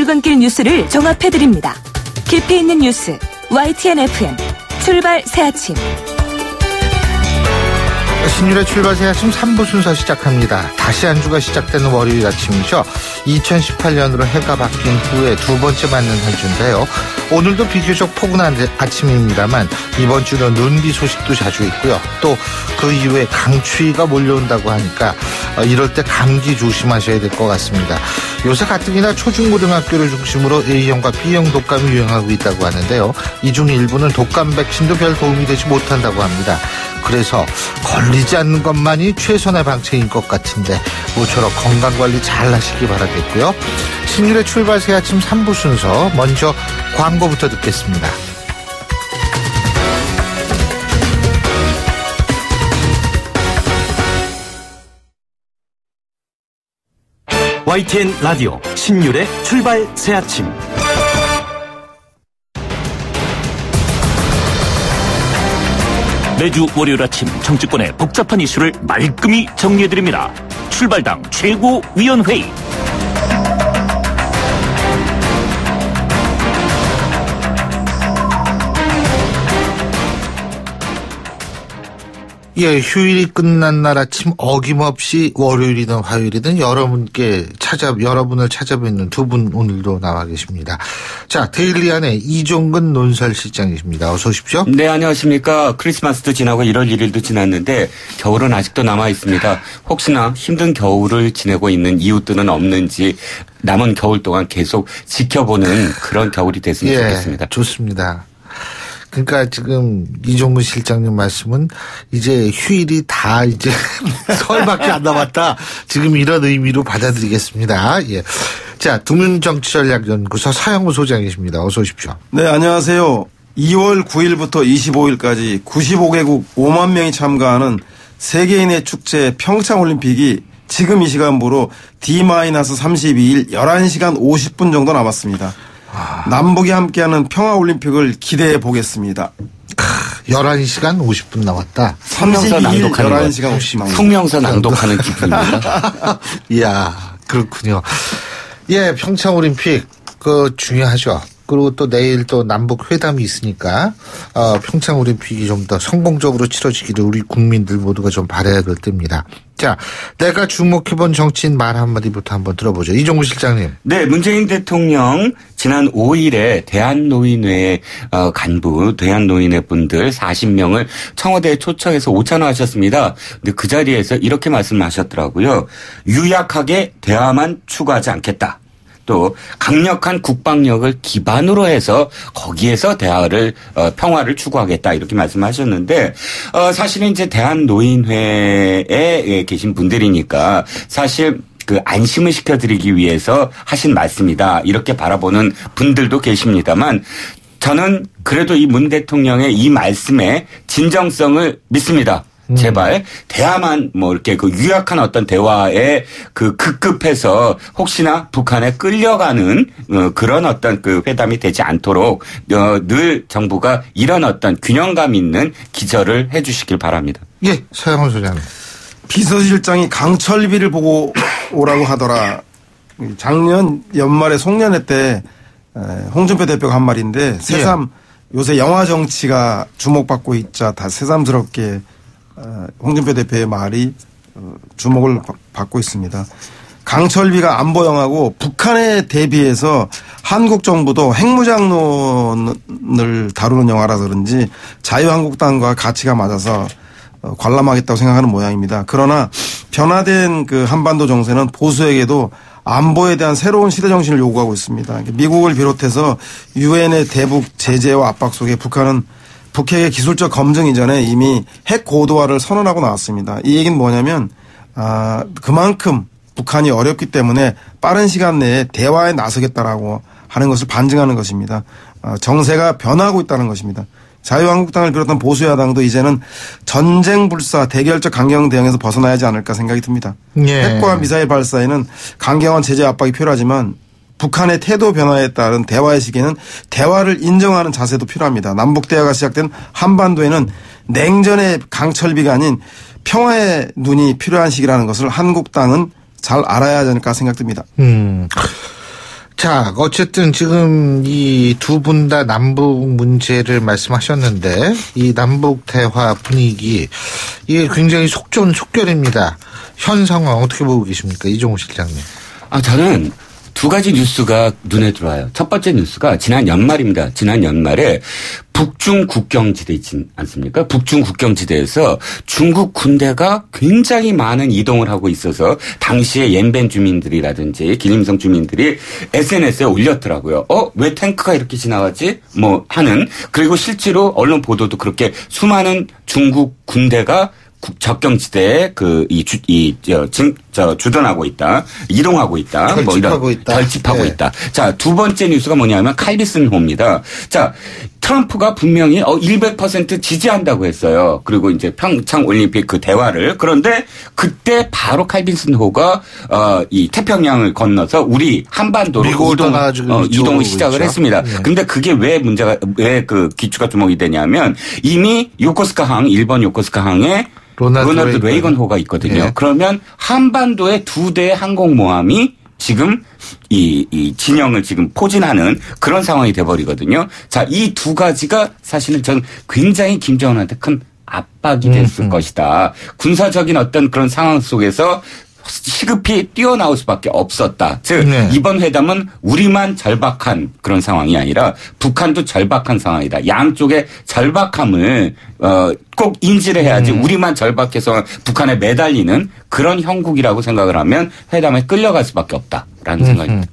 출근길 뉴스를 종합해드립니다. 깊이 있는 뉴스 YTN FM 출발 새아침. 신율의 출발 새아침 3부 순서 시작합니다. 다시 한 주가 시작되는 월요일 아침이죠. 2018년으로 해가 바뀐 후에 두 번째 맞는 한 주인데요. 오늘도 비교적 포근한 아침입니다만 이번 주는 눈비 소식도 자주 있고요. 또 그 이후에 강추위가 몰려온다고 하니까 이럴 때 감기 조심하셔야 될 것 같습니다. 요새 가뜩이나 초중고등학교를 중심으로 A형과 B형 독감이 유행하고 있다고 하는데요. 이 중 일부는 독감 백신도 별 도움이 되지 못한다고 합니다. 그래서 걸리지 않는 것만이 최선의 방책인 것 같은데 모쪼록 건강관리 잘 하시기 바라겠고요. 신율의 출발 새아침 3부 순서 먼저 광고부터 듣겠습니다. YTN 라디오 신율의 출발 새아침. 매주 월요일 아침 정치권의 복잡한 이슈를 말끔히 정리해드립니다. 출발당 최고위원회의. 예, 휴일이 끝난 날 아침 어김없이 월요일이든 화요일이든 여러분을 찾아뵙는 두 분 오늘도 나와 계십니다. 자, 데일리안의 이종근 논설실장이십니다. 어서 오십시오. 네, 안녕하십니까. 크리스마스도 지나고 1월 1일도 지났는데 겨울은 아직도 남아 있습니다. 혹시나 힘든 겨울을 지내고 있는 이웃들은 없는지 남은 겨울 동안 계속 지켜보는 그런 겨울이 됐으면 좋겠습니다. 좋습니다. 그러니까 지금 이종근 실장님 말씀은 이제 휴일이 다 이제 설밖에 안 남았다. 지금 이런 의미로 받아들이겠습니다. 예. 자, 두문정치전략연구소 서영우 소장이십니다. 어서 오십시오. 네, 안녕하세요. 2월 9일부터 25일까지 95개국 5만 명이 참가하는 세계인의 축제 평창올림픽이 지금 이 시간부로 D-32일 11시간 50분 정도 남았습니다. 남북이 함께하는 평화올림픽을 기대해 보겠습니다. 11시간 50분 남았다. 성명서 낭독하는 11시간 50분. 성명서 낭독하는 기분입니다. 이야, 그렇군요. 예, 평창올림픽 중요하죠. 그리고 또 내일 또 남북 회담이 있으니까 평창올림픽이 좀 더 성공적으로 치러지기를 우리 국민들 모두가 좀 바라야 될 때입니다. 자, 내가 주목해본 정치인 말 한마디부터 한번 들어보죠. 이종근 실장님. 네, 문재인 대통령 지난 5일에 대한노인회 간부, 대한노인회 분들 40명을 청와대에 초청해서 오찬하셨습니다. 근데 그 자리에서 이렇게 말씀하셨더라고요. 유약하게 대화만 추구하지 않겠다. 또 강력한 국방력을 기반으로 해서 거기에서 평화를 추구하겠다 이렇게 말씀하셨는데 사실은 이제 대한노인회에 계신 분들이니까 사실 그 안심을 시켜드리기 위해서 하신 말씀이다 이렇게 바라보는 분들도 계십니다만 저는 그래도 이 문 대통령의 이 말씀의 진정성을 믿습니다. 제발 대화만 이렇게 그 유약한 어떤 대화에 급급해서 혹시나 북한에 끌려가는 그런 어떤 그 회담이 되지 않도록 늘 정부가 이런 어떤 균형감 있는 기절을 해 주시길 바랍니다. 예, 서영훈 소장님. 비서실장이 강철비를 보고 오라고 하더라. 작년 연말에 송년회 때 홍준표 대표가 한 말인데 새삼 요새 영화 정치가 주목받고 있자 다 새삼스럽게 홍준표 대표의 말이 주목을 받고 있습니다. 강철비가 안보 영화고 북한에 대비해서 한국 정부도 핵무장론을 다루는 영화라서 그런지 자유한국당과 가치가 맞아서 관람하겠다고 생각하는 모양입니다. 그러나 변화된 그 한반도 정세는 보수에게도 안보에 대한 새로운 시대 정신을 요구하고 있습니다. 미국을 비롯해서 유엔의 대북 제재와 압박 속에 북한은 북핵의 기술적 검증 이전에 이미 핵 고도화를 선언하고 나왔습니다. 이 얘기는 뭐냐면 그만큼 북한이 어렵기 때문에 빠른 시간 내에 대화에 나서겠다라고 하는 것을 반증하는 것입니다. 정세가 변화하고 있다는 것입니다. 자유한국당을 비롯한 보수야당도 이제는 전쟁 불사 대결적 강경 대응에서 벗어나야 하지 않을까 생각이 듭니다. 예. 핵과 미사일 발사에는 강경한 제재 압박이 필요하지만 북한의 태도 변화에 따른 대화의 시기에는 대화를 인정하는 자세도 필요합니다. 남북 대화가 시작된 한반도에는 냉전의 강철비가 아닌 평화의 눈이 필요한 시기라는 것을 한국당은 잘 알아야 하지 않을까 생각됩니다. 자, 어쨌든 지금 이 두 분 다 남북 문제를 말씀하셨는데 이 남북 대화 분위기 이게 굉장히 속전속결입니다. 현 상황 어떻게 보고 계십니까? 이종우 실장님. 저는 두 가지 뉴스가 눈에 들어와요. 첫 번째 뉴스가 지난 연말입니다. 지난 연말에 북중 국경지대 있지 않습니까? 북중 국경지대에서 중국 군대가 굉장히 많은 이동을 하고 있어서 당시에 옌벤 주민들이라든지 기림성 주민들이 SNS에 올렸더라고요. 왜 탱크가 이렇게 지나가지? 하는. 그리고 실제로 언론 보도도 그렇게 수많은 중국 군대가 적경지대에 주둔하고 있다, 이동하고 있다, 결집하고 있다. 자, 두 번째 뉴스가 뭐냐면 칼비슨호입니다. 자, 트럼프가 분명히 100% 지지한다고 했어요. 그리고 이제 평창 올림픽 그 대화를. 그런데 그때 바로 칼비슨호가 이 태평양을 건너서 우리 한반도로 이동을 시작을 했습니다. 네. 근데 그게 왜 그 기초가 주목이 되냐면 이미 요코스카항, 일본 요코스카항에 로널드 레이건호가 있거든요. 네. 그러면 한반도에 두 대의 항공모함이 지금 이 진영을 지금 포진하는 그런 상황이 돼버리거든요. 자, 이 두 가지가 사실은 전 굉장히 김정은한테 큰 압박이 됐을 것이다. 군사적인 어떤 그런 상황 속에서 시급히 뛰어나올 수밖에 없었다. 즉 이번 회담은 우리만 절박한 그런 상황이 아니라 북한도 절박한 상황이다. 양쪽의 절박함을 꼭 인지를 해야지 우리만 절박해서 북한에 매달리는 그런 형국이라고 생각을 하면 회담에 끌려갈 수밖에 없다라는 생각입니다.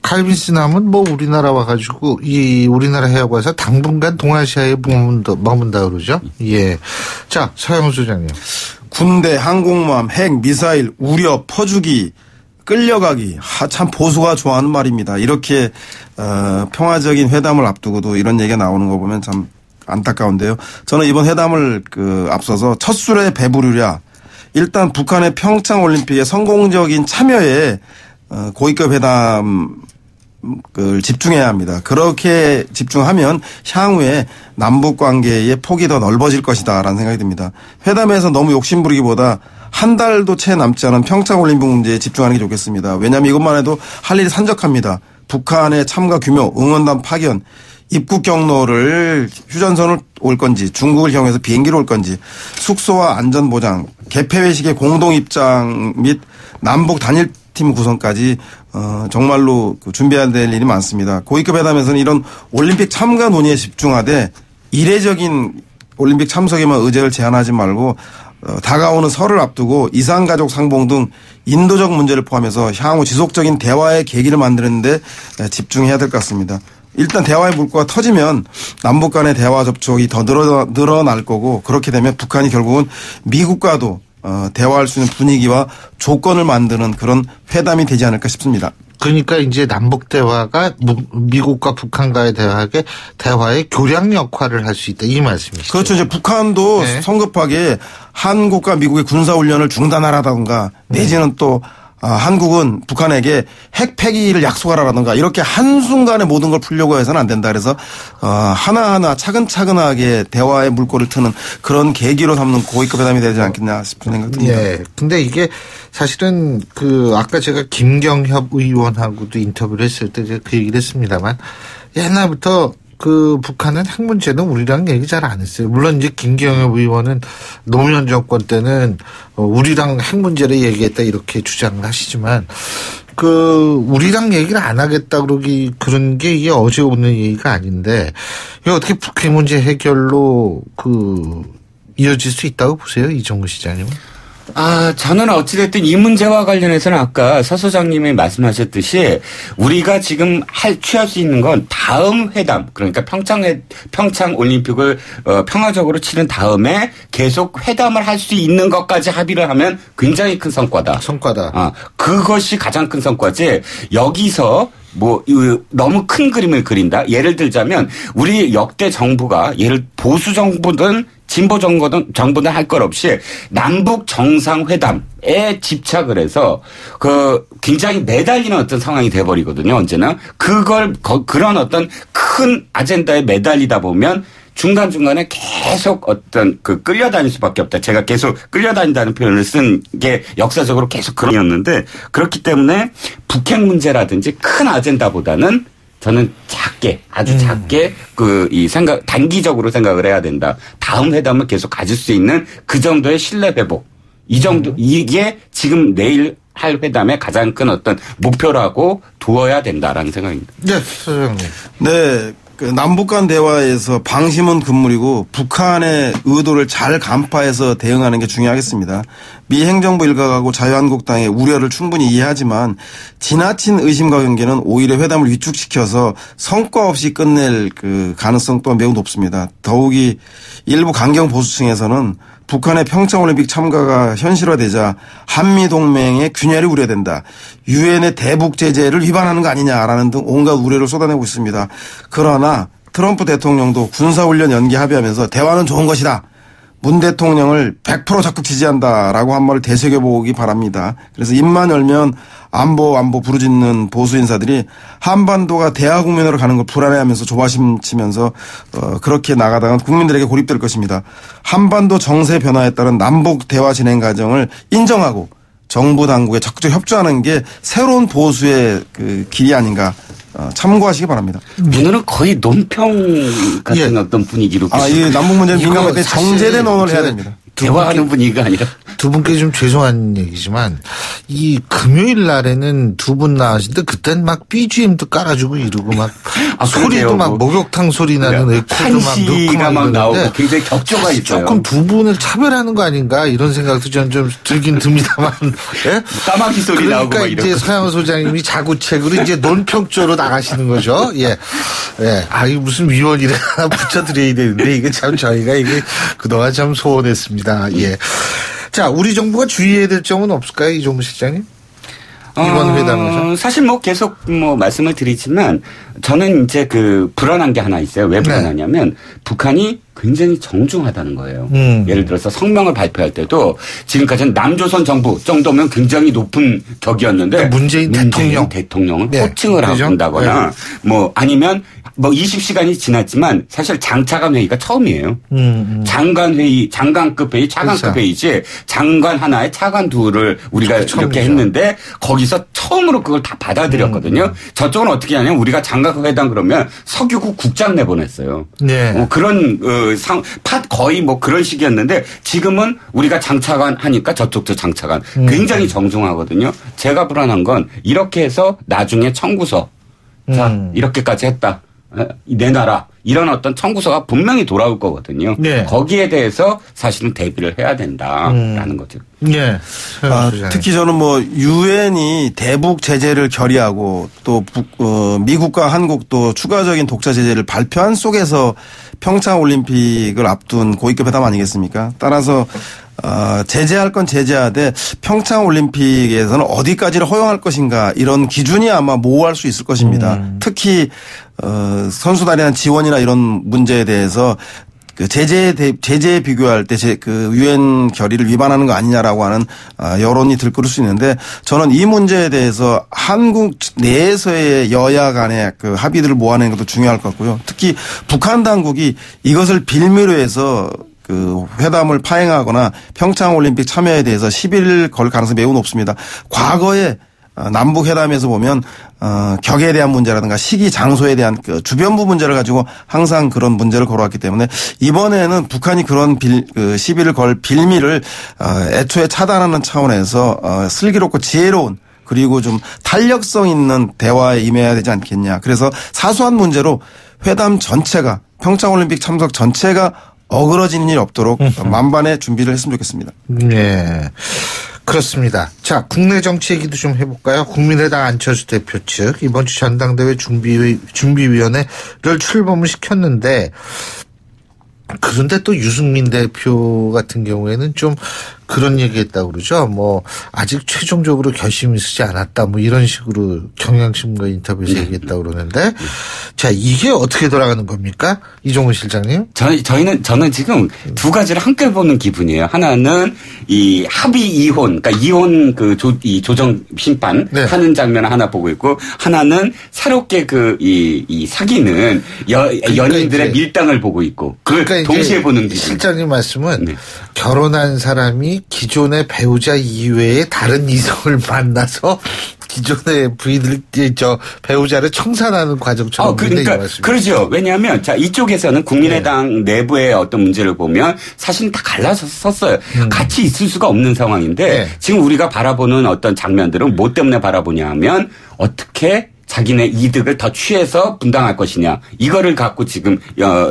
칼빈슨함은 우리나라 와가지고 이 우리나라 해하고 와서 당분간 동아시아에 머문다 그러죠. 예. 자, 서영훈 소장님. 군대, 항공모함, 핵, 미사일, 우려, 퍼주기, 끌려가기. 참 보수가 좋아하는 말입니다. 이렇게 평화적인 회담을 앞두고도 이런 얘기가 나오는 거 보면 참 안타까운데요. 저는 이번 회담을 앞서서 첫 술에 배부르랴. 일단 북한의 평창 올림픽의 성공적인 참여에 고위급 회담 집중해야 합니다. 그렇게 집중하면 향후에 남북 관계의 폭이 더 넓어질 것이다라는 생각이 듭니다. 회담에서 너무 욕심부리기보다 한 달도 채 남지 않은 평창 올림픽 문제에 집중하는 게 좋겠습니다. 왜냐하면 이것만 해도 할 일이 산적합니다. 북한의 참가 규모, 응원단 파견, 입국 경로를 휴전선을 올 건지 중국을 이용해서 비행기로 올 건지 숙소와 안전보장, 개폐 회식의 공동 입장 및 남북 단일팀 구성까지 정말로 준비해야 될 일이 많습니다. 고위급 회담에서는 이런 올림픽 참가 논의에 집중하되 이례적인 올림픽 참석에만 의제를 제한하지 말고 다가오는 설을 앞두고 이산가족 상봉 등 인도적 문제를 포함해서 향후 지속적인 대화의 계기를 만드는 데 집중해야 될 것 같습니다. 일단 대화의 물꼬가 터지면 남북 간의 대화 접촉이 더 늘어날 거고 그렇게 되면 북한이 결국은 미국과도 대화할 수 있는 분위기와 조건을 만드는 그런 회담이 되지 않을까 싶습니다. 그러니까 이제 남북 대화가 미국과 북한과의 대화의 교량 역할을 할 수 있다 이 말씀이시죠. 그렇죠. 이제 북한도 네. 성급하게 한국과 미국의 군사훈련을 중단하라던가 내지는 또 한국은 북한에게 핵 폐기를 약속하라라든가 이렇게 한순간에 모든 걸 풀려고 해서는 안 된다. 그래서 하나하나 차근차근하게 대화의 물꼬를 트는 그런 계기로 삼는 고위급 회담이 되지 않겠냐 싶은 생각 듭니다. 네. 근데 이게 사실은 아까 제가 김경협 의원하고도 인터뷰를 했을 때 제가 그 얘기를 했습니다만 옛날부터 북한은 핵 문제는 우리랑 얘기 잘 안 했어요. 물론 이제 김경협 의원은 노무현 정권 때는 우리랑 핵 문제를 얘기했다 이렇게 주장을 하시지만 우리랑 얘기를 안 하겠다 그런 게 이게 어제 오는 얘기가 아닌데 이게 어떻게 북핵 문제 해결로 이어질 수 있다고 보세요, 이종우 시장님은? 저는 어찌됐든 이 문제와 관련해서는 아까 서 소장님이 말씀하셨듯이 우리가 지금 취할 수 있는 건 다음 회담, 그러니까 평창 올림픽을 평화적으로 치른 다음에 계속 회담을 할 수 있는 것까지 합의를 하면 굉장히 큰 성과다. 그것이 가장 큰 성과지 여기서 너무 큰 그림을 그린다. 예를 들자면 우리 역대 정부가 보수 정부든 진보 정부는 할 것 없이 남북 정상회담에 집착을 해서 굉장히 매달리는 어떤 상황이 돼버리거든요. 언제나 그런 어떤 큰 아젠다에 매달리다 보면 중간중간에 계속 어떤 끌려다닐 수밖에 없다. 제가 계속 끌려다닌다는 표현을 쓴 게 역사적으로 계속 그런이었는데 그렇기 때문에 북핵 문제라든지 큰 아젠다보다는 저는 작게 아주 작게 단기적으로 생각을 해야 된다. 다음 회담을 계속 가질 수 있는 그 정도의 신뢰 회복. 이 정도 이게 지금 내일 할 회담의 가장 큰 어떤 목표라고 두어야 된다라는 생각입니다. 네, 소장님. 네. 남북 간 대화에서 방심은 금물이고 북한의 의도를 잘 간파해서 대응하는 게 중요하겠습니다. 미 행정부 일각하고 자유한국당의 우려를 충분히 이해하지만 지나친 의심과 경계는 오히려 회담을 위축시켜서 성과 없이 끝낼 가능성 또한 매우 높습니다. 더욱이 일부 강경 보수층에서는 북한의 평창올림픽 참가가 현실화되자 한미동맹의 균열이 우려된다. 유엔의 대북 제재를 위반하는 거 아니냐라는 등 온갖 우려를 쏟아내고 있습니다. 그러나 트럼프 대통령도 군사훈련 연기 합의하면서 대화는 좋은 것이다. 문 대통령을 100% 적극 지지한다라고 한 말을 되새겨보기 바랍니다. 그래서 입만 열면 안보 부르짖는 보수 인사들이 한반도가 대화 국면으로 가는 걸 불안해하면서 조바심 치면서 그렇게 나가다가 국민들에게 고립될 것입니다. 한반도 정세 변화에 따른 남북 대화 진행 과정을 인정하고 정부 당국에 적극 협조하는 게 새로운 보수의 길이 아닌가. 참고하시기 바랍니다. 오늘은 거의 논평 같은 어떤 분위기로. 이 남북 문제는 민감할 때 정제된 언어를 해야 됩니다. 대화하는 분위기가 아니라. 두 분께 좀 죄송한 얘기지만 이 금요일 날에는 두 분 나가시는데 그땐 막 BGM도 깔아주고 이러고 막 소리도 막 목욕탕 소리 나는 에코도 막 넣고 막 나오고 굉장히 격조가 있어요. 조금 두 분을 차별하는 거 아닌가 이런 생각도 저는 좀 들긴 듭니다만. 예? 까마귀 소리 나오고 막 그러니까 이제 서양호 소장님이 자구책으로 이제 논평조로 나가시는 거죠. 예. 예. 이거 무슨 위원이라 하나 붙여드려야 되는데 이게 참 저희가 이게 그동안 참 소원했습니다. 예. 자, 우리 정부가 주의해야 될 점은 없을까요, 이종무 실장님? 이번 회담에서? 사실 계속 말씀을 드리지만 저는 이제 불안한 게 하나 있어요. 왜 불안하냐면 북한이 굉장히 정중하다는 거예요. 예를 들어서 성명을 발표할 때도 지금까지는 남조선 정부 정도면 굉장히 높은 격이었는데 그러니까 문재인 대통령을 호칭을 한다거나 아니면 20시간이 지났지만 사실 장차관 회의가 처음이에요. 장관 회의, 장관급 회의, 차관급 회의지 장관 하나에 차관 둘을 우리가 이렇게 했는데 거기서 처음으로 그걸 다 받아들였거든요. 저쪽은 어떻게 하냐면 우리가 장관급 회담 그러면 석유국 국장 내보냈어요. 네. 그런 거의 그런 식이었는데 지금은 우리가 장차관 하니까 저쪽도 장차관 굉장히 정중하거든요. 제가 불안한 건 이렇게 해서 나중에 청구서 자 이렇게까지 했다. 내놔라. 이런 어떤 청구서가 분명히 돌아올 거거든요. 네. 거기에 대해서 사실은 대비를 해야 된다라는 거죠. 네. 특히 저는 유엔이 대북 제재를 결의하고 또 미국과 한국도 추가적인 독자 제재를 발표한 속에서 평창 올림픽을 앞둔 고위급 회담 아니겠습니까? 따라서 제재할 건 제재하되 평창 올림픽에서는 어디까지를 허용할 것인가 이런 기준이 아마 모호할 수 있을 것입니다. 특히 선수단이나 지원이나 이런 문제에 대해서 제재에 비교할 때 유엔 결의를 위반하는 거 아니냐라고 하는 여론이 들끓을 수 있는데 저는 이 문제에 대해서 한국 내에서의 여야 간의 합의들을 모아내는 것도 중요할 것 같고요. 특히 북한 당국이 이것을 빌미로 해서 회담을 파행하거나 평창올림픽 참여에 대해서 시비를 걸 가능성이 매우 높습니다. 과거에 남북 회담에서 보면 격에 대한 문제라든가 시기 장소에 대한 주변부 문제를 가지고 항상 그런 문제를 걸어왔기 때문에 이번에는 북한이 그런 시비를 걸 빌미를 애초에 차단하는 차원에서 슬기롭고 지혜로운 그리고 좀 탄력성 있는 대화에 임해야 되지 않겠냐. 그래서 사소한 문제로 회담 전체가 평창올림픽 참석 전체가 어그러지는 일이 없도록 만반의 준비를 했으면 좋겠습니다. 네. 그렇습니다. 자, 국내 정치 얘기도 좀 해볼까요? 국민의당 안철수 대표 측 이번 주 전당대회 준비위원회를 출범을 시켰는데 그런데 또 유승민 대표 같은 경우에는 좀 그런 얘기했다고 그러죠. 뭐 아직 최종적으로 결심이 쓰지 않았다. 뭐 이런 식으로 경향신문과 인터뷰에서 얘기했다고 그러는데 자 이게 어떻게 돌아가는 겁니까? 이종훈 실장님? 저는 지금 두 가지를 함께 보는 기분이에요. 하나는 이 합의 이혼, 그러니까 이혼 이 조정 심판 네. 하는 장면을 하나 보고 있고 하나는 새롭게 이 사귀는 연인들의 밀당을 보고 있고 그걸 동시에 보는 기분. 실장님 말씀은 네. 결혼한 사람이 기존의 배우자 이외에 다른 이성을 만나서 기존의 배우자를 청산하는 과정처럼. 그러니까 그러죠. 왜냐하면 자 이쪽에서는 국민의당 내부의 어떤 문제를 보면 사실 다 갈라서 썼어요. 같이 있을 수가 없는 상황인데 지금 우리가 바라보는 어떤 장면들은 뭐 때문에 바라보냐 하면 어떻게 자기네 이득을 더 취해서 분당할 것이냐. 이거를 갖고 지금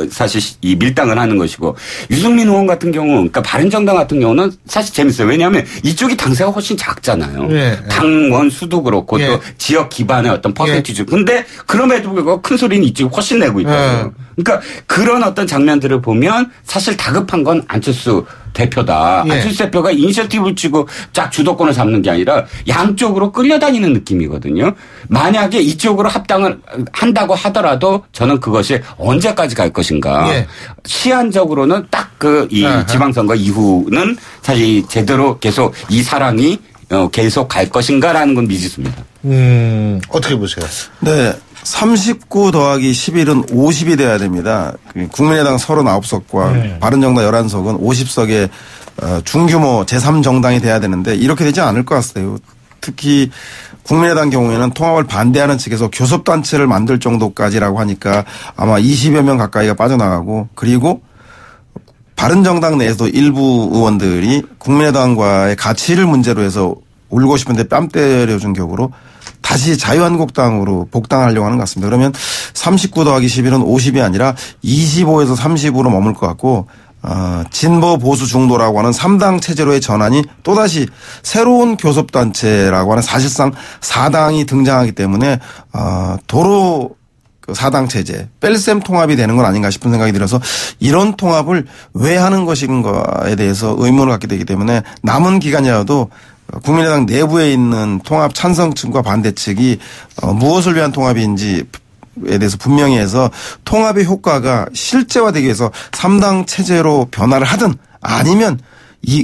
사실 이 밀당을 하는 것이고 유승민 의원 같은 경우 그러니까 바른정당 같은 경우는 사실 재밌어요. 왜냐하면 이쪽이 당세가 훨씬 작잖아요. 네. 당원 수도 그렇고 네. 또 지역 기반의 어떤 퍼센티지. 근데 그럼에도 불구하고 큰 소리는 이쪽이 훨씬 내고 있거든요. 그러니까 그런 어떤 장면들을 보면 사실 다급한 건 안철수 대표다. 안철수 대표가 이니셔티브를 치고 쫙 주도권을 잡는 게 아니라 양쪽으로 끌려다니는 느낌이거든요. 만약에 이쪽으로 합당을 한다고 하더라도 저는 그것이 언제까지 갈 것인가. 시한적으로는 딱 이 지방선거 이후는 사실 제대로 계속 이 사랑이 계속 갈 것인가라는 건 미지수입니다. 어떻게 보세요? 네. 39 더하기 11은 50이 돼야 됩니다. 국민의당 39석과 바른정당 11석은 50석의 중규모 제3정당이 돼야 되는데 이렇게 되지 않을 것 같아요. 특히 국민의당 경우에는 통합을 반대하는 측에서 교섭단체를 만들 정도까지라고 하니까 아마 20여 명 가까이가 빠져나가고 그리고 바른정당 내에서도 일부 의원들이 국민의당과의 가치를 문제로 해서 울고 싶은데 뺨 때려준 격으로 다시 자유한국당으로 복당하려고 하는 것 같습니다. 그러면 39 더하기 11은 50이 아니라 25에서 30으로 머물 것 같고 진보 보수 중도라고 하는 3당 체제로의 전환이 또다시 새로운 교섭단체라고 하는 사실상 4당이 등장하기 때문에 도로 4당 체제 뺄셈 통합이 되는 건 아닌가 싶은 생각이 들어서 이런 통합을 왜 하는 것인가에 대해서 의문을 갖게 되기 때문에 남은 기간이라도 국민의당 내부에 있는 통합 찬성층과 반대측이 무엇을 위한 통합인지에 대해서 분명히 해서 통합의 효과가 실제화되기 위해서 3당 체제로 변화를 하든 아니면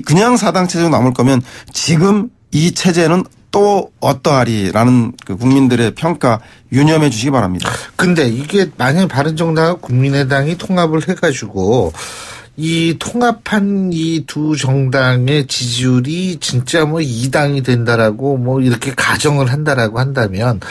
그냥 4당 체제로 남을 거면 지금 이 체제는 또 어떠하리라는 국민들의 평가 유념해 주시기 바랍니다. 근데 이게 만약에 바른정당과 국민의당이 통합을 해가지고 이 통합한 이 두 정당의 지지율이 진짜 뭐 2당이 된다라고 뭐 이렇게 가정을 한다라고 한다면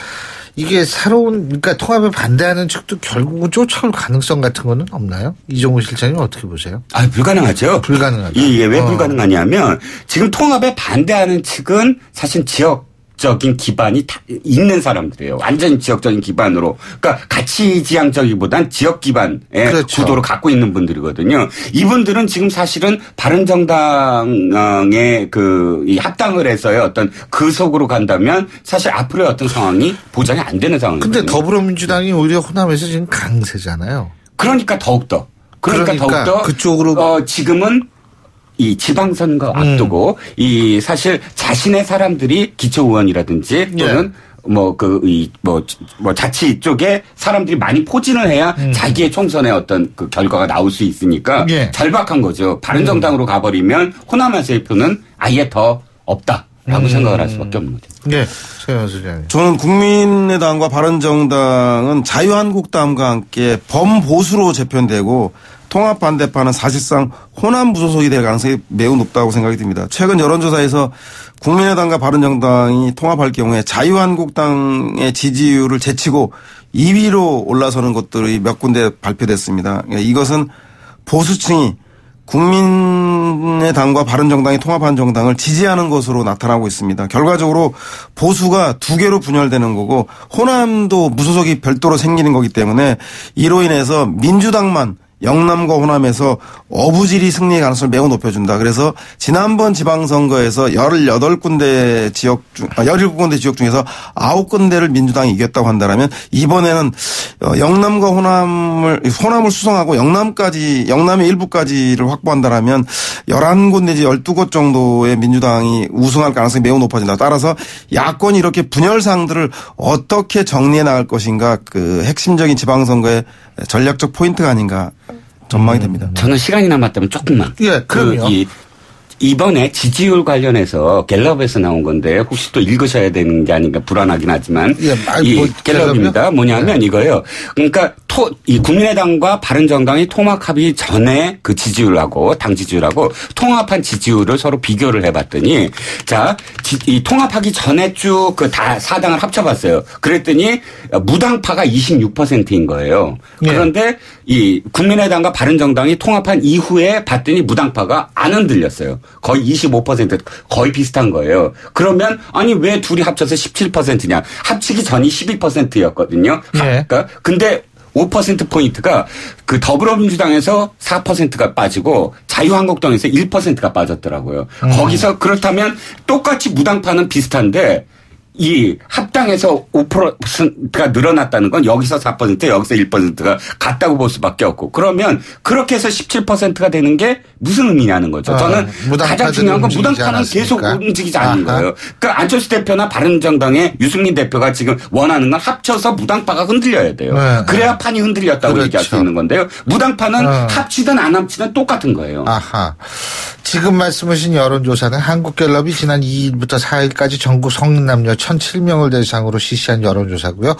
이게 그러니까 통합에 반대하는 측도 결국은 쫓아올 가능성 같은 거는 없나요? 이종훈 실장님 어떻게 보세요? 불가능하죠. 불가능하죠. 이게 왜 불가능하냐면 지금 통합에 반대하는 측은 사실 지역적인 기반이 있는 사람들이에요. 완전 지역적인 기반으로. 그러니까 가치 지향적이보단 지역 기반의 그렇죠. 구도를 갖고 있는 분들이거든요. 이분들은 지금 사실은 바른정당의 이 합당을 해서의 어떤 그 속으로 간다면 사실 앞으로의 어떤 상황이 보장이 안 되는 상황이거든요. 근데 더불어민주당이 오히려 호남에서 지금 강세잖아요. 그러니까 더욱더 그쪽으로 지금은 이 지방선거 앞두고 이 사실 자신의 사람들이 기초의원이라든지 또는 자치 쪽에 사람들이 많이 포진을 해야 자기의 총선의 어떤 그 결과가 나올 수 있으니까 절박한 거죠. 바른정당으로 가버리면 호남에서의 표는 아예 더 없다라고 생각을 할 수밖에 없는 거죠. 네, 최영원 소장님. 저는 국민의당과 바른정당은 자유한국당과 함께 범보수로 재편되고 통합 반대파는 사실상 호남 무소속이 될 가능성이 매우 높다고 생각이 듭니다. 최근 여론조사에서 국민의당과 바른정당이 통합할 경우에 자유한국당의 지지율을 제치고 2위로 올라서는 것들이 몇 군데 발표됐습니다. 이것은 보수층이 국민의당과 바른정당이 통합한 정당을 지지하는 것으로 나타나고 있습니다. 결과적으로 보수가 두 개로 분열되는 거고 호남도 무소속이 별도로 생기는 거기 때문에 이로 인해서 민주당만 영남과 호남에서 어부질이 승리의 가능성을 매우 높여준다. 그래서 지난번 지방선거에서 17군데 지역 중에서 9군데를 민주당이 이겼다고 한다면 이번에는 영남과 호남을 수성하고 영남의 일부까지를 확보한다라면 11곳 내지 12곳 정도의 민주당이 우승할 가능성이 매우 높아진다. 따라서 야권이 이렇게 분열사항들을 어떻게 정리해 나갈 것인가 그 핵심적인 지방선거의 전략적 포인트가 아닌가 전망이 됩니다. 저는 시간이 남았다면 조금만. 예, 그럼요. 이번에 지지율 관련해서 갤럽에서 나온 건데 혹시 또 읽으셔야 되는 게 아닌가 불안하긴 하지만 예, 갤럽입니다. 뭐냐면 이거예요. 그러니까 이 국민의당과 바른정당이 통합하기 전에 그 지지율하고 당 지지율하고 통합한 지지율을 서로 비교를 해봤더니 자, 이 통합하기 전에 쭉 그 다 4당을 합쳐봤어요. 그랬더니 무당파가 26%인 거예요. 예. 그런데 이 국민의당과 바른정당이 통합한 이후에 봤더니 무당파가 안 흔들렸어요. 거의 25% 거의 비슷한 거예요. 그러면 아니 왜 둘이 합쳐서 17%냐. 합치기 전이 12%였거든요. 예. 그러니까 근데 5%포인트가 그 더불어민주당에서 4%가 빠지고 자유한국당에서 1%가 빠졌더라고요. 거기서 그렇다면 똑같이 무당파는 비슷한데 이 합당에서 5%가 늘어났다는 건 여기서 4% 여기서 1%가 같다고 볼 수밖에 없고 그러면 그렇게 해서 17%가 되는 게 무슨 의미냐는 거죠. 저는 가장 중요한 건 무당파는 계속 움직이지 않는 거예요. 그러니까 안철수 대표나 바른정당의 유승민 대표가 지금 원하는 건 합쳐서 무당파가 흔들려야 돼요. 그래야 판이 흔들렸다고 그렇죠. 얘기할 수 있는 건데요. 무당파는 합치든 안 합치든 똑같은 거예요. 아하. 지금 말씀하신 여론조사는 한국갤럽이 지난 2일부터 4일까지 전국 성인 남녀 1,007명을 대상으로 실시한 여론조사고요.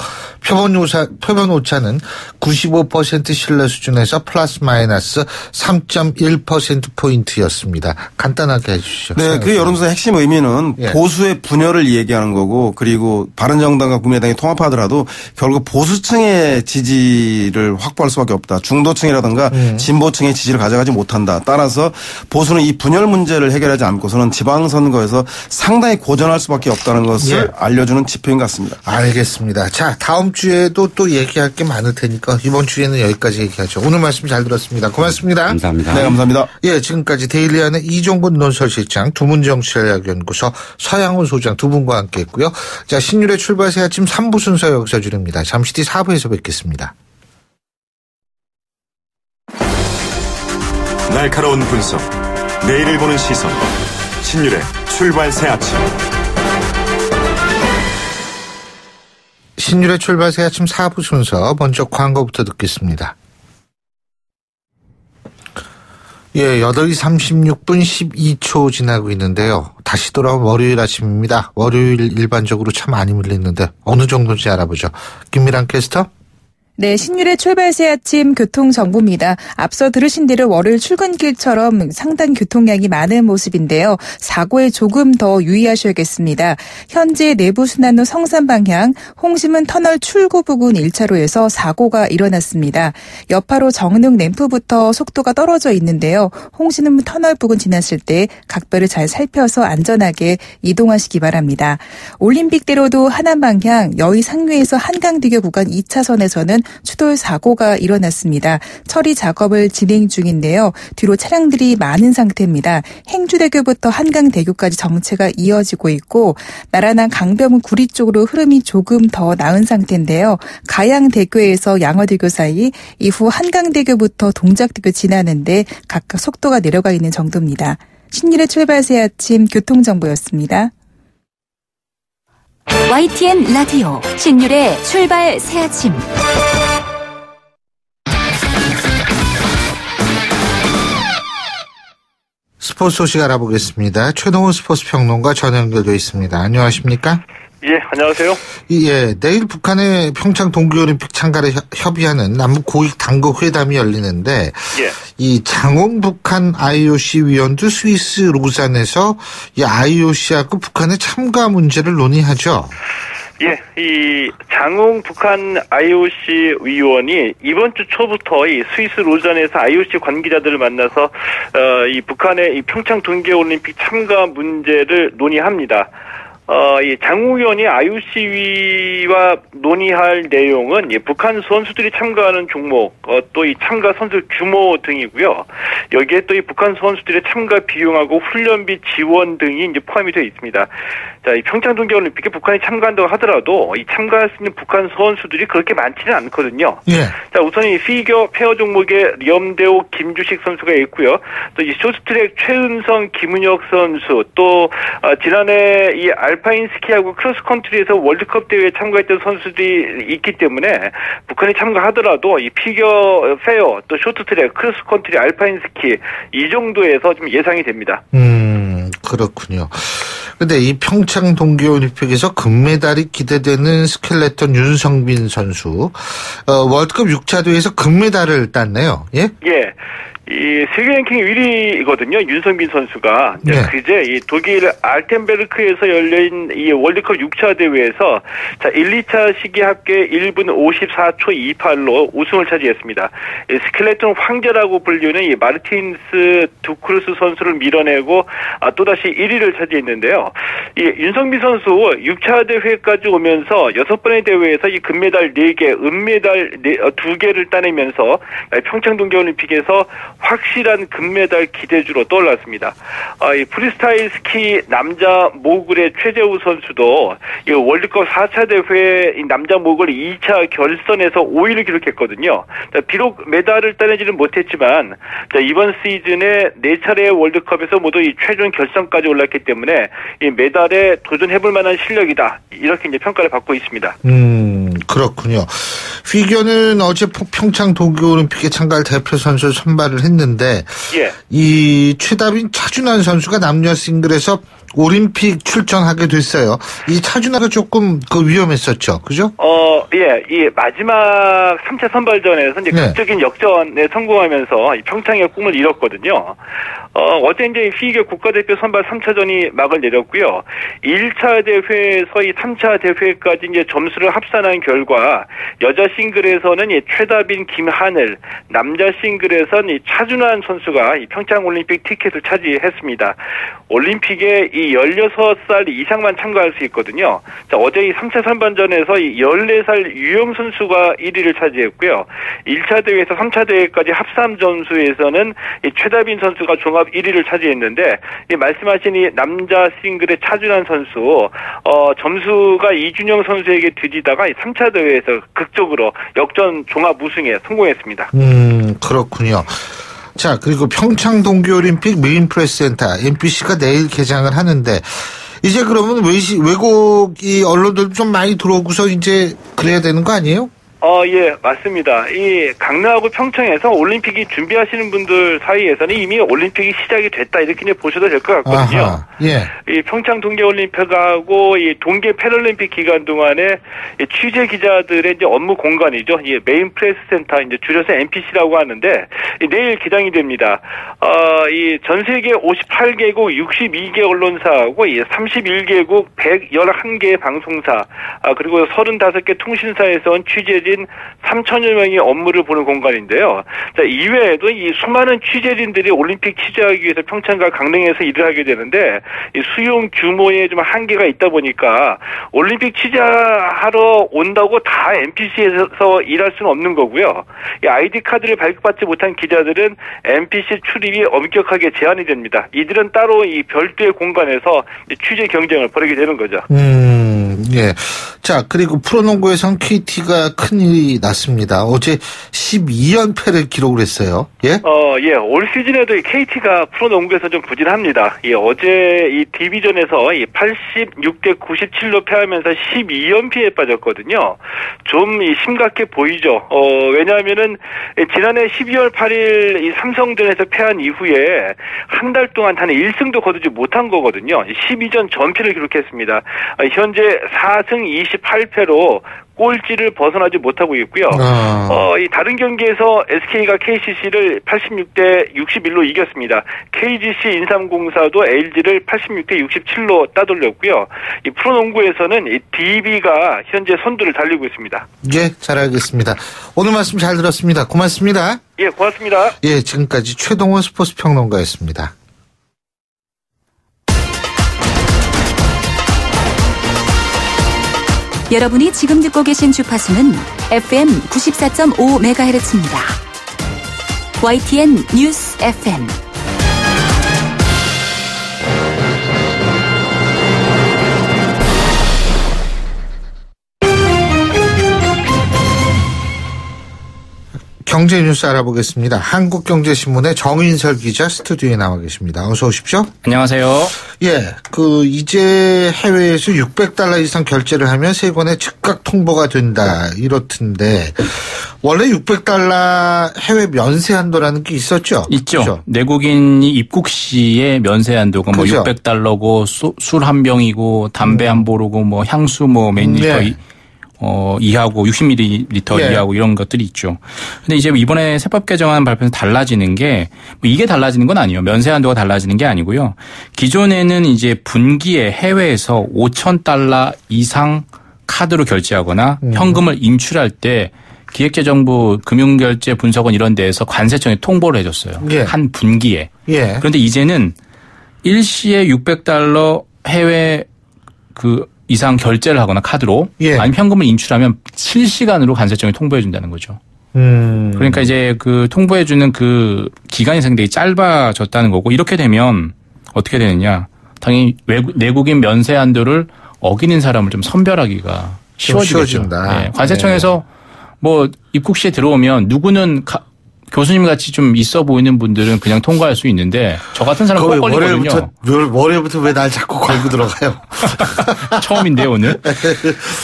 표본 오차는 95% 신뢰 수준에서 플러스 마이너스 3.1%포인트였습니다. 간단하게 해주시죠. 네, 그 여론조사의 핵심 의미는 예. 보수의 분열을 얘기하는 거고 그리고 바른정당과 국민의당이 통합하더라도 결국 보수층의 지지를 확보할 수밖에 없다. 중도층이라든가 진보층의 지지를 가져가지 못한다. 따라서 보수는 이 분열 문제를 해결하지 않고서는 지방선거에서 상당히 고전할 수밖에 없다는 것을 예. 알려주는 지표인 것 같습니다. 알겠습니다. 자, 다음 주에도 또 얘기할 게 많을 테니까 이번 주에는 여기까지 얘기하죠. 오늘 말씀 잘 들었습니다. 고맙습니다. 감사합니다. 네, 감사합니다. 예, 지금까지 데일리안의 이종근 논설실장, 두문정치전략연구소 서양훈 소장 두 분과 함께했고요. 자, 신율의 출발새 아침 3부 순서 여기서 줄입니다. 잠시 뒤 4부에서 뵙겠습니다. 날카로운 분석, 내일을 보는 시선, 신율의 출발새 아침. 신율의 출발새 아침 4부 순서 먼저 광고부터 듣겠습니다. 예, 8시 36분 12초 지나고 있는데요. 다시 돌아온 월요일 아침입니다. 월요일 일반적으로 참 많이 밀리는데 어느 정도인지 알아보죠. 김미랑 캐스터. 네, 신율의 출발새 아침 교통정보입니다. 앞서 들으신 대로 월요일 출근길처럼 상당 교통량이 많은 모습인데요. 사고에 조금 더 유의하셔야겠습니다. 현재 내부순환로 성산 방향 홍심은 터널 출구 부근 1차로에서 사고가 일어났습니다. 여파로 정릉 램프부터 속도가 떨어져 있는데요. 홍심 터널 부근 지났을 때 각별을 잘 살펴서 안전하게 이동하시기 바랍니다. 올림픽대로도 하남 방향 여의 상류에서 한강대교 구간 2차선에서는 추돌 사고가 일어났습니다. 처리 작업을 진행 중인데요. 뒤로 차량들이 많은 상태입니다. 행주대교부터 한강대교까지 정체가 이어지고 있고 나란한 강변 구리 쪽으로 흐름이 조금 더 나은 상태인데요. 가양대교에서 양화대교 사이 이후 한강대교부터 동작대교 지나는데 각각 속도가 내려가 있는 정도입니다. 신율의 출발새 아침 교통정보였습니다. YTN 라디오 신율의 출발 새 아침. 스포츠 소식 알아보겠습니다. 최동훈 스포츠 평론가 전화 연결되어 있습니다. 안녕하십니까? 예, 안녕하세요. 예, 내일 북한의 평창 동계올림픽 참가를 협의하는 남북 고위 당국 회담이 열리는데, 예. 이 장홍 북한 IOC 위원도 스위스 로잔에서 이 IOC하고 북한의 참가 문제를 논의하죠. 예, 이 장홍 북한 IOC 위원이 이번 주 초부터 이 스위스 로잔에서 IOC 관계자들을 만나서 이 북한의 이 평창 동계올림픽 참가 문제를 논의합니다. 이 장웅 의원이 IOC와 논의할 내용은 북한 선수들이 참가하는 종목, 또 이 참가 선수 규모 등이고요. 여기에 또 이 북한 선수들의 참가 비용하고 훈련비 지원 등이 이제 포함이 되어 있습니다. 자, 이 평창 동계올림픽에 북한이 참가한다고 하더라도 이 참가할 수 있는 북한 선수들이 그렇게 많지는 않거든요. 예. 자, 우선 이 피겨 페어 종목에 염대호, 김주식 선수가 있고요. 또 이 쇼트트랙 최은성, 김은혁 선수, 또 지난해 이 알파인 스키하고 크로스컨트리에서 월드컵 대회에 참가했던 선수들이 있기 때문에 북한이 참가하더라도 이 피겨 페어, 또 쇼트트랙, 크로스컨트리, 알파인 스키 이 정도에서 좀 예상이 됩니다. 그렇군요. 근데 이 평창 동계올림픽에서 금메달이 기대되는 스켈레톤 윤성빈 선수, 월드컵 6차 대회에서 금메달을 땄네요. 예? 예. 이 세계 랭킹 1위거든요. 윤성빈 선수가. 네. 그제 이 독일 알텐베르크에서 열린 이 월드컵 6차 대회에서 자, 1, 2차 시기 합계 1분 54초 28로 우승을 차지했습니다. 이 스켈레톤 황제라고 불리는 이 마르틴스 두크루스 선수를 밀어내고 또다시 1위를 차지했는데요. 이 윤성빈 선수 6차 대회까지 오면서 6번의 대회에서 이 금메달 4개, 은메달 2개를 따내면서 평창 동계올림픽에서 확실한 금메달 기대주로 떠올랐습니다. 이 프리스타일 스키 남자 모글의 최재우 선수도 이 월드컵 4차 대회 이 남자 모글 2차 결선에서 5위를 기록했거든요. 자, 비록 메달을 따내지는 못했지만 자, 이번 시즌에 4차례의 월드컵에서 모두 이 최종 결선까지 올랐기 때문에 이 메달에 도전해볼 만한 실력이다. 이렇게 이제 평가를 받고 있습니다. 그렇군요. 피겨는 어제 평창 동계올림픽에 참가할 대표 선수 선발을 했는데 예. 이 최다빈 차준환 선수가 남녀 싱글에서 올림픽 출전하게 됐어요. 이 차준환가 조금 위험했었죠. 그죠? 예. 이 마지막 3차 선발전에서 이제 극적인 역전에 성공하면서 이 평창의 꿈을 이뤘거든요. 어제 이제 피겨 국가대표 선발 3차전이 막을 내렸고요. 1차 대회에서 이 3차 대회까지 이제 점수를 합산한 결과 여자 싱글에서는 이 최다빈, 김하늘, 남자 싱글에선 이 차준환 선수가 이 평창 올림픽 티켓을 차지했습니다. 올림픽에 이 16살 이상만 참가할 수 있거든요. 자, 어제 이 3차 선발전에서 이 14살 유영 선수가 1위를 차지했고요. 1차 대회에서 3차 대회까지 합산 점수에서는 이 최다빈 선수가 종합 1위를 차지했는데 이 말씀하신 이 남자 싱글의 차준환 선수 점수가 이준영 선수에게 뒤지다가 이 3차 대회에서 극적으로 역전 종합 우승에 성공했습니다. 그렇군요. 자, 그리고 평창 동계올림픽 메인 프레스 센터 MBC가 내일 개장을 하는데 이제 그러면 외국 이 언론들도 좀 많이 들어오고서 이제 그래야 되는 거 아니에요? 예, 맞습니다. 이 강릉하고 평창에서 올림픽이 준비하시는 분들 사이에서는 이미 올림픽이 시작이 됐다 이렇게 이제 보셔도 될 것 같거든요. 아하, 예. 이 평창 동계올림픽하고 이 동계 패럴림픽 기간 동안에 이 취재 기자들의 이제 업무 공간이죠. 이 메인 프레스 센터 이제 줄여서 MPC라고 하는데 내일 개장이 됩니다. 이 전 세계 58개국 62개 언론사하고 이 31개국 111개의 방송사 그리고 35개 통신사에서 온 취재진 3천여 명이 업무를 보는 공간인데요. 자, 이외에도 이 수많은 취재진들이 올림픽 취재하기 위해서 평창과 강릉에서 일을 하게 되는데 이 수용 규모에 좀 한계가 있다 보니까 올림픽 취재하러 온다고 다 MPC에서 일할 수는 없는 거고요. 이 아이디 카드를 발급받지 못한 기자들은 MPC 출입이 엄격하게 제한이 됩니다. 이들은 따로 이 별도의 공간에서 취재 경쟁을 벌이게 되는 거죠. 예. 자, 그리고 프로농구에선 KT가 큰일이 났습니다. 어제 12연패를 기록을 했어요. 예? 예. 올 시즌에도 이 KT가 프로농구에서 좀 부진합니다. 예, 어제 이 디비전에서 이 86대 97로 패하면서 12연패에 빠졌거든요. 좀 이 심각해 보이죠. 왜냐하면은 지난해 12월 8일 이 삼성전에서 패한 이후에 한 달 동안 단 1승도 거두지 못한 거거든요. 12전 전패를 기록했습니다. 현재 4승 28패로 꼴찌를 벗어나지 못하고 있고요. 이 다른 경기에서 SK가 KCC를 86대 61로 이겼습니다. KGC 인삼공사도 LG를 86대 67로 따돌렸고요. 이 프로농구에서는 이 DB가 현재 선두를 달리고 있습니다. 예, 잘 알겠습니다. 오늘 말씀 잘 들었습니다. 고맙습니다. 예, 고맙습니다. 예, 지금까지 최동원 스포츠 평론가였습니다. 여러분이 지금 듣고 계신 주파수는 FM 94.5MHz입니다. YTN 뉴스 FM. 경제 뉴스 알아보겠습니다. 한국경제신문의 정인설 기자 스튜디오에 나와 계십니다. 어서 오십시오. 안녕하세요. 예, 이제 해외에서 $600 이상 결제를 하면 세관에 즉각 통보가 된다 이렇던데 원래 $600 해외 면세 한도라는 게 있었죠? 있죠. 그렇죠? 내국인이 입국 시에 면세 한도가 뭐 그렇죠? $600고 술 한 병이고 담배 한 보루고 뭐 향수 뭐 몇 리터 이하고 60ml 이하고 이런 것들이 있죠. 근데 이제 이번에 세법 개정안 발표에서 달라지는 게 뭐 이게 달라지는 건 아니에요. 면세 한도가 달라지는 게 아니고요. 기존에는 이제 분기에 해외에서 $5,000 이상 카드로 결제하거나 현금을 인출할 때 기획재정부 금융결제분석원 이런 데에서 관세청에 통보를 해줬어요. 예. 한 분기에. 예. 그런데 이제는 일시에 $600 해외 이상 결제를 하거나 카드로 아니면 현금을 인출하면 실시간으로 관세청에 통보해 준다는 거죠. 그러니까 이제 통보해 주는 기간이 상당히 짧아졌다는 거고 이렇게 되면 어떻게 되느냐. 당연히 내국인 면세 한도를 어기는 사람을 좀 선별하기가 쉬워지겠죠. 네. 관세청에서 뭐 입국 시에 들어오면 누구는 교수님 같이 좀 있어 보이는 분들은 그냥 통과할 수 있는데 저 같은 사람 꼭 걸리거든요. 월요일부터 왜 날 자꾸 걸고 들어가요? 처음인데요 오늘.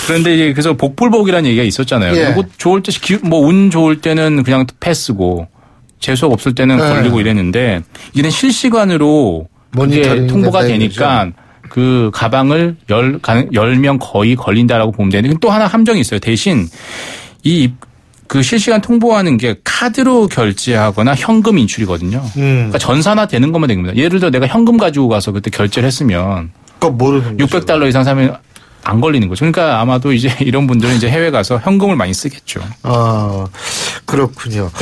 그런데 이제 그래서 복불복이라는 얘기가 있었잖아요. 뭐 좋을 때 뭐 운 좋을 때는 그냥 패스고 재수가 없을 때는 걸리고 이랬는데 이제는 실시간으로 이게 통보가 되니까 그 가방을 10명 거의 걸린다라고 보면 되는데 또 하나 함정이 있어요. 대신 실시간 통보하는 게 카드로 결제하거나 현금 인출이거든요. 그러니까 전산화 되는 것만 된 겁니다. 예를 들어 내가 현금 가지고 가서 그때 결제를 했으면 $600 이상 사면 안 걸리는 거죠. 그러니까 아마도 이제 이런 분들은 이제 해외 가서 현금을 많이 쓰겠죠. 그렇군요.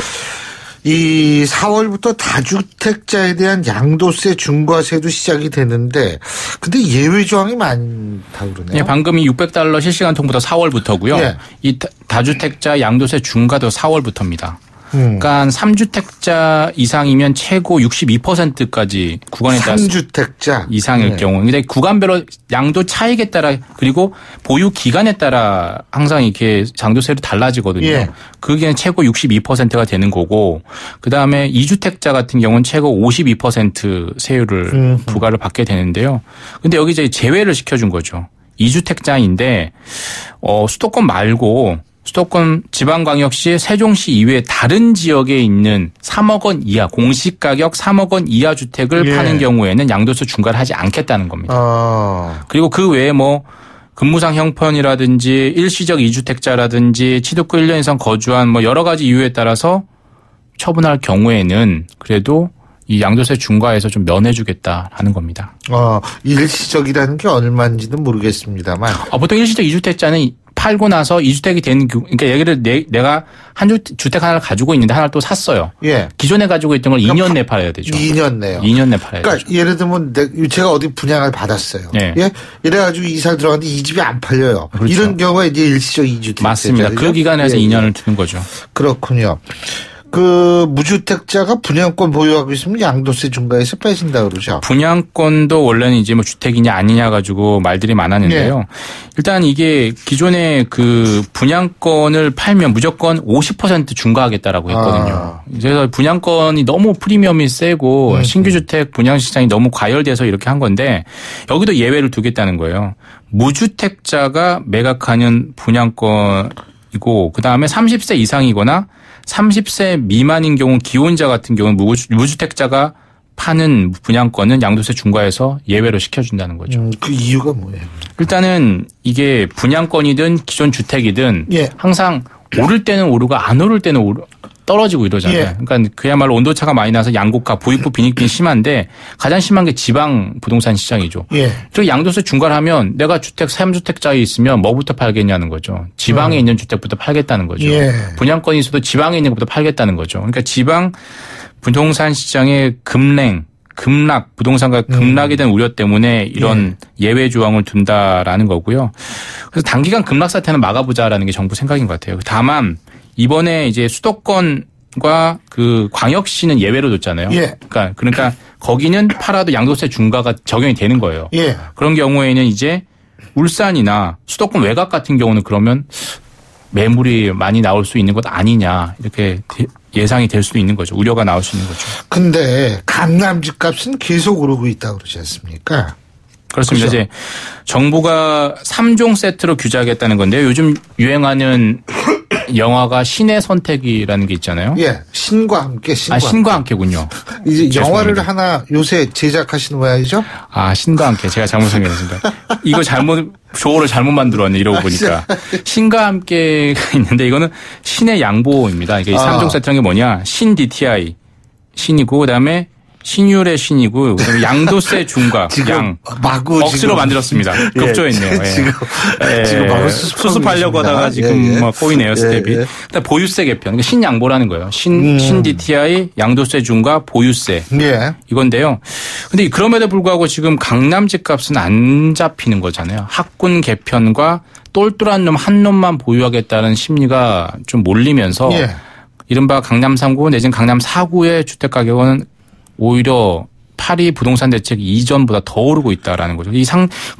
이 4월부터 다주택자에 대한 양도세 중과세도 시작이 되는데 근데 예외 조항이 많다고 그러네요. 예, 방금 이 $600 실시간 통보도 4월부터고요. 예. 이 다주택자 양도세 중과도 4월부터입니다. 그러니까 3주택자 이상이면 최고 62%까지 구간에 따라 3주택자 이상일 경우. 근데 구간별로 양도 차익에 따라 그리고 보유 기간에 따라 항상 이렇게 양도세도 달라지거든요. 그게 최고 62%가 되는 거고 그다음에 2주택자 같은 경우는 최고 52% 세율을 부과를 받게 되는데요. 근데 여기 이제 제외를 시켜준 거죠. 2주택자인데 수도권 말고 수도권 지방광역시 세종시 이외 다른 지역에 있는 3억 원 이하 공시가격 3억 원 이하 주택을 파는 경우에는 양도세 중과를 하지 않겠다는 겁니다. 그리고 그 외에 뭐 근무상 형편이라든지 일시적 2주택자라든지 취득후 1년 이상 거주한 뭐 여러 가지 이유에 따라서 처분할 경우에는 그래도 이 양도세 중과에서 좀 면해주겠다라는 겁니다. 일시적이라는 게 얼마인지는 모르겠습니다만. 보통 일시적 2주택자는 팔고 나서 2주택이 된 그러니까 예를 들어 내가 한 주택 하나를 가지고 있는데 하나를 또 샀어요. 기존에 가지고 있던 걸 2년 내 팔아야 되죠. 2년 내요. 2년 내 팔아야 되죠. 그러니까 예를 들면 제가 어디 분양을 받았어요. 이래가지고 이사를 들어갔는데 이 집이 안 팔려요. 그렇죠. 이런 경우가 이제 일시적 2주택. 맞습니다. 그 기간에서 2년을 두는 거죠. 그렇군요. 무주택자가 분양권 보유하고 있으면 양도세 중과에서 빼진다 그러죠. 분양권도 원래는 이제 뭐 주택이냐 아니냐 가지고 말들이 많았는데요. 일단 이게 기존에 분양권을 팔면 무조건 50% 중과하겠다라고 했거든요. 그래서 분양권이 너무 프리미엄이 세고 신규 주택 분양 시장이 너무 과열돼서 이렇게 한 건데 여기도 예외를 두겠다는 거예요. 무주택자가 매각하는 분양권이고 그다음에 30세 이상이거나 30세 미만인 경우 기혼자 같은 경우는 무주택자가 파는 분양권은 양도세 중과에서 예외로 시켜준다는 거죠. 그 이유가 뭐예요? 일단은 이게 분양권이든 기존 주택이든 항상 오를 때는 오르고 안 오를 때는 떨어지고 이러잖아요. 그러니까 그야말로 온도차가 많이 나서 양곡화, 부익부 빈익빈이 심한데 가장 심한 게 지방 부동산 시장이죠. 그리고 양도세 중과를 하면 내가 3주택자에 있으면 뭐부터 팔겠냐는 거죠. 지방에 있는 주택부터 팔겠다는 거죠. 분양권이 있어도 지방에 있는 것부터 팔겠다는 거죠. 그러니까 지방 부동산 시장의 급냉 부동산가 급락에 대한 우려 때문에 이런 예외 조항을 둔다라는 거고요. 그래서 단기간 급락 사태는 막아보자라는 게 정부 생각인 것 같아요. 다만 이번에 이제 수도권과 그 광역시는 예외로 뒀잖아요. 예. 그러니까 거기는 팔아도 양도세 중과가 적용이 되는 거예요. 예. 그런 경우에는 이제 울산이나 수도권 외곽 같은 경우는 그러면 매물이 많이 나올 수 있는 것 아니냐 이렇게 예상이 될 수도 있는 거죠. 우려가 나올 수 있는 거죠. 근데 강남 집값은 계속 오르고 있다고 그러지 않습니까? 그렇습니다. 그렇죠? 이제 정부가 3종 세트로 규제하겠다는 건데요. 요즘 유행하는 영화가 신의 선택이라는 게 있잖아요. 예. 신과 함께. 신과 함께군요. 이제 죄송합니다. 영화를 하나 요새 제작하시는 모양이죠? 신과 함께. 제가 잘못 생각했습니다. 이거 조어를 잘못 만들었네. 이러고 보니까. 신과 함께가 있는데 이거는 신의 양보입니다. 이게 3종 세트라는 게 뭐냐. 신 DTI 신이고 그다음에 신율의 신이고 그다음에 양도세 중과 양 마구 억지로 만들었습니다. 급조했네요. 지금 마구 수습하려고 하다가 지금 꼬이네요 스텝이. 일단 보유세 개편. 그러니까 신양보라는 거예요. 신 DTI 양도세 중과 보유세 이건데요. 근데 그럼에도 불구하고 지금 강남 집값은 안 잡히는 거잖아요. 학군 개편과 똘똘한 놈 한 놈만 보유하겠다는 심리가 좀 몰리면서 이른바 강남 3구 내지는 강남 4구의 주택 가격은 오히려 파리 부동산 대책 이전보다 더 오르고 있다라는 거죠.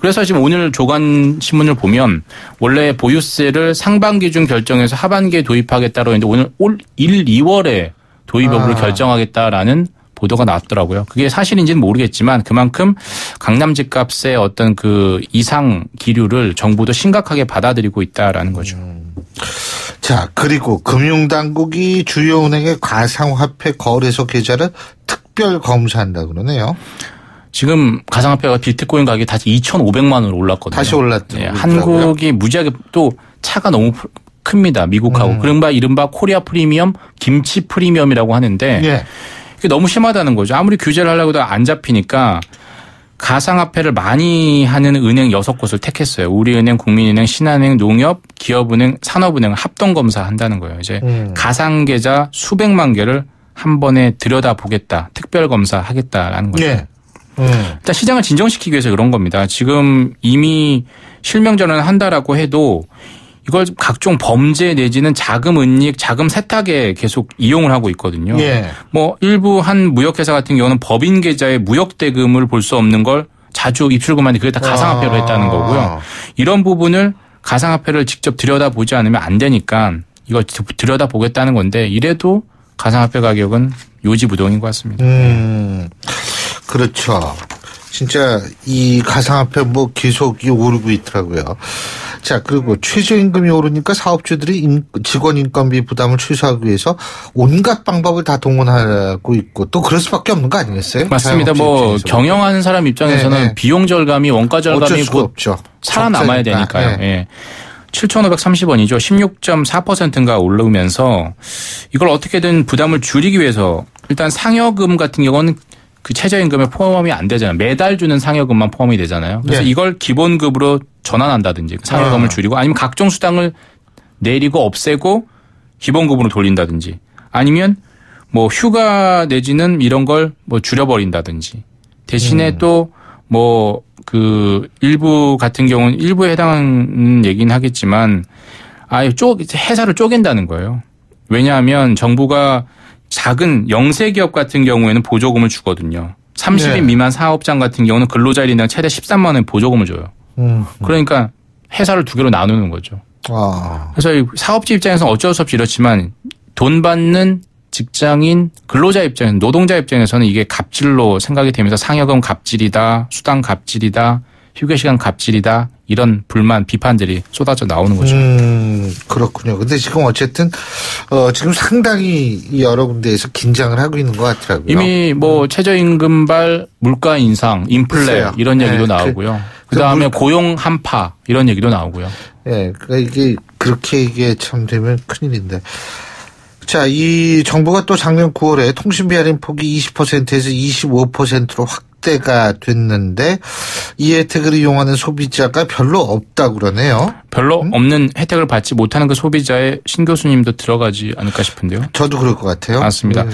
그래서 지금 오늘 조간 신문을 보면 원래 보유세를 상반기 중 결정해서 하반기에 도입하겠다고 했는데 오늘 올 1, 2월에 도입 여부를 결정하겠다라는 보도가 나왔더라고요. 그게 사실인지는 모르겠지만 그만큼 강남 집값의 어떤 그 이상 기류를 정부도 심각하게 받아들이고 있다라는 거죠. 자, 그리고 금융당국이 주요 은행의 가상화폐 거래소 계좌를 특별 검사한다 그러네요. 지금 가상화폐가 비트코인 가격이 다시 2,500만 원으로 올랐거든요. 다시 올랐더라고요. 한국이 무지하게 또 차가 너무 큽니다. 미국하고. 이른바 코리아 프리미엄, 김치 프리미엄이라고 하는데 이게 너무 심하다는 거죠. 아무리 규제를 하려고 해도 안 잡히니까 가상화폐를 많이 하는 은행 6곳을 택했어요. 우리은행, 국민은행, 신한은행, 농협, 기업은행, 산업은행을 합동검사한다는 거예요. 이제 가상계좌 수백만 개를 한 번에 들여다보겠다. 특별검사하겠다라는 거죠. 일단 시장을 진정시키기 위해서 그런 겁니다. 지금 이미 실명전환을 한다라고 해도 이걸 각종 범죄 내지는 자금 은닉, 자금 세탁에 계속 이용을 하고 있거든요. 일부 한 무역회사 같은 경우는 법인 계좌에 무역 대금을 볼 수 없는 걸 자주 입출금하는데 그게 다 가상화폐로 했다는 거고요. 이런 부분을 가상화폐를 직접 들여다보지 않으면 안 되니까 이걸 들여다보겠다는 건데 이래도 가상화폐 가격은 요지부동인 것 같습니다. 그렇죠. 진짜 이 가상화폐 계속 오르고 있더라고요. 자, 그리고 최저임금이 오르니까 사업주들이 직원 인건비 부담을 최소화하기 위해서 온갖 방법을 다 동원하고 있고 또 그럴 수밖에 없는 거 아니겠어요? 맞습니다. 경영하는 사람 입장에서는 비용 절감이 원가 절감이 곧 없죠. 살아남아야 되니까요. 7,530원이죠. 16.4%가 오르면서 이걸 어떻게든 부담을 줄이기 위해서 일단 상여금 같은 경우는 그 최저임금에 포함이 안 되잖아요. 매달 주는 상여금만 포함이 되잖아요. 그래서 이걸 기본급으로 전환한다든지 상여금을 줄이고 아니면 각종 수당을 내리고 없애고 기본급으로 돌린다든지 아니면 휴가 내지는 이런 걸 줄여버린다든지 대신에 또 일부 같은 경우는 일부에 해당하는 얘기는 하겠지만 회사를 쪼갠다는 거예요. 왜냐하면 정부가 작은 영세기업 같은 경우에는 보조금을 주거든요. 30인 미만 사업장 같은 경우는 근로자 1인당 최대 13만 원 보조금을 줘요. 그러니까 회사를 두 개로 나누는 거죠. 그래서 사업주 입장에서는 어쩔 수 없이 이렇지만 돈 받는 직장인 근로자 입장에서는 노동자 입장에서는 이게 갑질로 생각이 되면서 상여금 갑질이다. 수당 갑질이다. 휴게시간 갑질이다. 이런 불만 비판들이 쏟아져 나오는 거죠. 그렇군요. 근데 지금 어쨌든 지금 상당히 여러 군데에서 긴장을 하고 있는 것 같더라고요. 이미 최저임금발 물가 인상, 인플레 이런 얘기도 나오고요. 그다음에 고용 한파 이런 얘기도 나오고요. 그러니까 이게 그렇게 참 되면 큰일인데. 자, 이 정부가 또 작년 9월에 통신비 할인 폭이 20%에서 25%로 60대가 됐는데 이 혜택을 이용하는 소비자가 별로 없다고 그러네요. 별로 없는 혜택을 받지 못하는 그 소비자의 신 교수님도 들어가지 않을까 싶은데요. 저도 그럴 것 같아요. 맞습니다.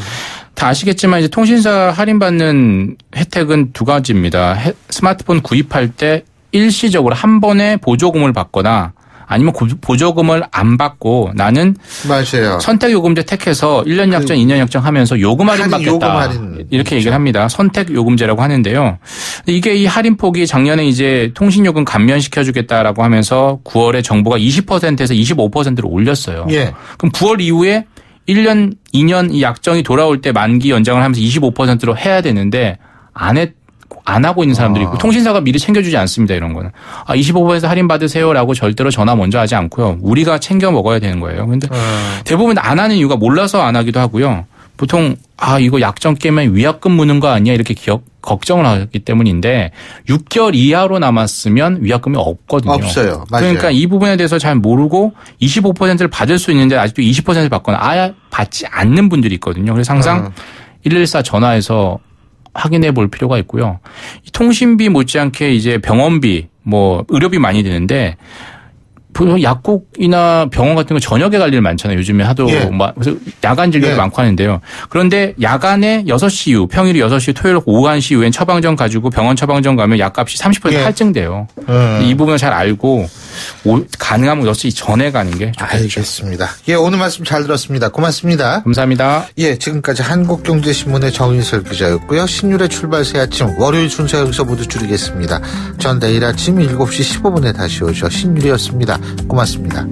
다 아시겠지만 이제 통신사 할인받는 혜택은 두 가지입니다. 스마트폰 구입할 때 일시적으로 한 번에 보조금을 받거나 아니면 보조금을 안 받고 나는 맞아요. 선택요금제 택해서 1년 약정, 2년 약정 하면서 요금 할인 받겠다. 이렇게 얘기를 합니다. 선택요금제라고 하는데요. 이게 이 할인폭이 작년에 이제 통신요금 감면시켜주겠다라고 하면서 9월에 정부가 20%에서 25%로 올렸어요. 예. 그럼 9월 이후에 1년, 2년 이 약정이 돌아올 때 만기 연장을 하면서 25%로 해야 되는데 안 하고 있는 사람들이 있고 통신사가 미리 챙겨주지 않습니다. 이런 거는. 25% 할인 받으세요라고 절대로 전화 먼저 하지 않고요. 우리가 챙겨 먹어야 되는 거예요. 그런데 대부분 안 하는 이유가 몰라서 안 하기도 하고요. 보통 이거 약정 깨면 위약금 무는 거 아니야 이렇게 걱정을 하기 때문인데 6개월 이하로 남았으면 위약금이 없거든요. 없어요. 맞아요. 그러니까 이 부분에 대해서 잘 모르고 25%를 받을 수 있는데 아직도 20%를 받거나 아예 받지 않는 분들이 있거든요. 그래서 항상 114 전화해서 확인해 볼 필요가 있고요. 통신비 못지않게 이제 병원비, 의료비 많이 드는데 보통 약국이나 병원 같은 거 저녁에 갈 일 많잖아요. 요즘에 하도 그래서 야간 진료도 많고 하는데요. 그런데 야간에 6시 이후, 평일이 6시, 토요일 오후 1시 이후엔 처방전 가지고 병원 처방전 가면 약값이 30% 할증돼요. 이 부분을 잘 알고 가능하면 6시 전에 가는 게 좋겠죠. 알겠습니다. 오늘 말씀 잘 들었습니다. 고맙습니다. 감사합니다. 지금까지 한국경제신문의 정인설 기자였고요. 신율의 출발 새 아침 월요일 순서 여기서 모두 줄이겠습니다. 전 내일 아침 7시 15분에 다시 오죠. 신율이었습니다. 고맙습니다.